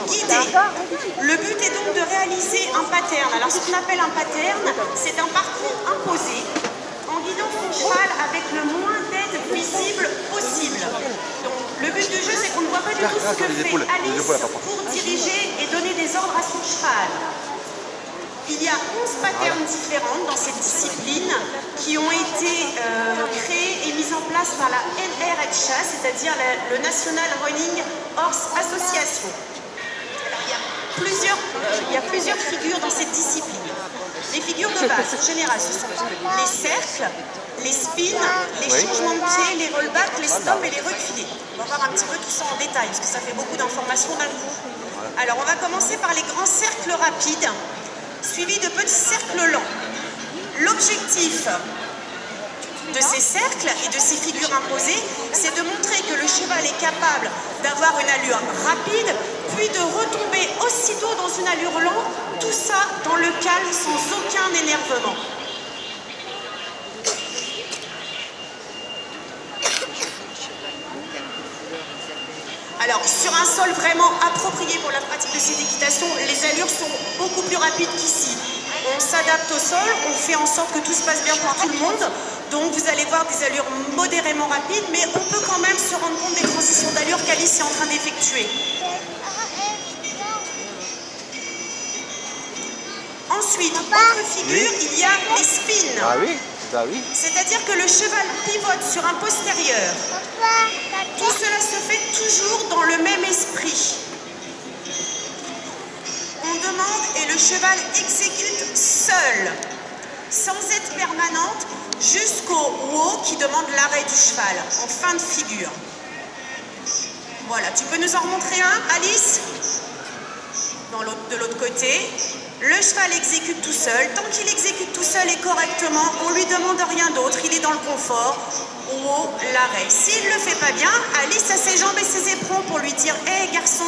guidée. Le but est donc de réaliser un pattern. Alors ce qu'on appelle un pattern, c'est un parcours imposé en guidant son cheval avec le moins d'aide visible possible. Donc le but du jeu, c'est qu'on ne voit pas du tout ce que fait Alice pour diriger et donner des ordres à son cheval. Il y a 11 patterns différents dans cette discipline qui ont été créés et mis en place par la NRHA, c'est-à-dire le National Running Horse Association. Alors, il y a plusieurs figures dans cette discipline. Les figures de base, en général, ce sont les cercles, les spins, les changements de pied, les rollbacks, les stops et les reculés. On va voir un petit peu tout ça en détail, parce que ça fait beaucoup d'informations d'un coup. Alors, on va commencer par les grands cercles rapides, suivi de petits cercles lents. L'objectif de ces cercles et de ces figures imposées, c'est de montrer que le cheval est capable d'avoir une allure rapide, puis de retomber aussitôt dans une allure lente, tout ça dans le calme sans aucun énervement. Alors, sur un sol vraiment approprié pour la pratique de cette équitation, les allures sont beaucoup plus rapides qu'ici. On s'adapte au sol, on fait en sorte que tout se passe bien pour tout le monde. Donc, vous allez voir des allures modérément rapides, mais on peut quand même se rendre compte des transitions d'allure qu'Alice est en train d'effectuer. Ensuite, autre figure, il y a les spins. Ah oui, bah oui. C'est-à-dire que le cheval pivote sur un postérieur. Tout cela se fait toujours dans le même esprit. On demande et le cheval exécute seul, sans aide permanente, jusqu'au wow qui demande l'arrêt du cheval, en fin de figure. Voilà, tu peux nous en remontrer un, Alice? De l'autre côté. Le cheval exécute tout seul. Tant qu'il exécute tout seul et correctement, on ne lui demande rien d'autre. Il est dans le confort. Ou l'arrêt. S'il ne le fait pas bien, Alice a ses jambes et ses éperons pour lui dire « Hé garçon,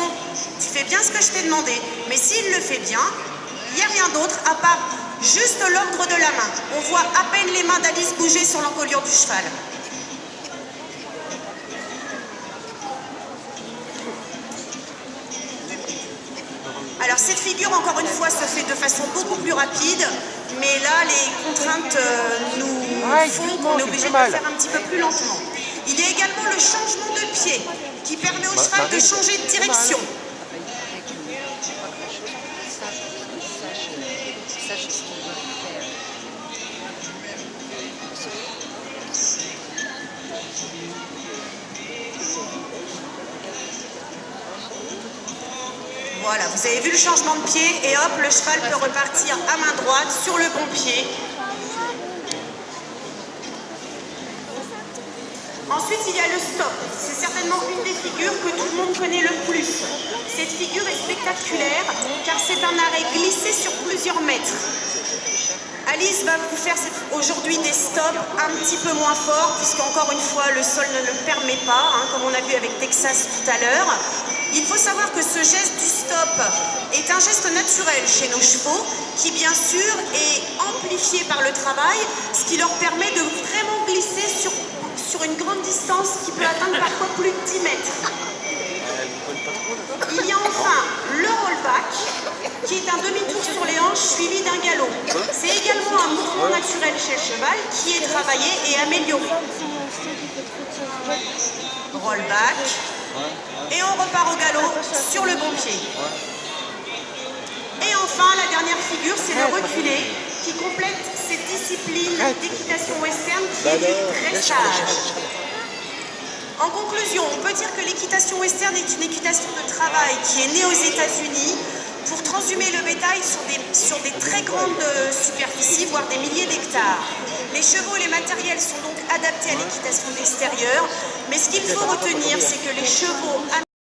tu fais bien ce que je t'ai demandé. » Mais s'il le fait bien, il n'y a rien d'autre à part juste l'ordre de la main. On voit à peine les mains d'Alice bouger sur l'encolure du cheval. Alors cette figure, encore une fois, se fait de façon beaucoup plus rapide, mais là, les contraintes nous font qu'on est obligé de le faire un petit peu plus lentement. Il y a également le changement de pied, qui permet au cheval de changer de direction. Voilà, vous avez vu le changement de pied et hop, le cheval peut repartir à main droite sur le bon pied. Ensuite, il y a le stop. C'est certainement une des figures que tout le monde connaît le plus. Cette figure est spectaculaire car c'est un arrêt glissé sur plusieurs mètres. Alice va vous faire aujourd'hui des stops un petit peu moins forts, puisqu'encore une fois, le sol ne le permet pas, comme on a vu avec Texas tout à l'heure. Il faut savoir que ce geste du stop est un geste naturel chez nos chevaux, qui bien sûr est amplifié par le travail, ce qui leur permet de vraiment glisser sur une grande distance qui peut atteindre parfois plus de 10 mètres. Il y a enfin le rollback, qui est un demi-tour sur les hanches suivi d'un galop. C'est également un mouvement naturel chez le cheval qui est travaillé et amélioré. Rollback. Et on repart au galop sur le bon pied. Et enfin, la dernière figure, c'est le reculé, qui complète cette discipline d'équitation western qui est du dressage. En conclusion, on peut dire que l'équitation western est une équitation de travail qui est née aux États-Unis pour transhumer le bétail sur des très grandes superficies, voire des milliers d'hectares. Les chevaux et les matériels sont donc adaptés à l'équitation d'extérieur, mais ce qu'il faut retenir, c'est que les chevaux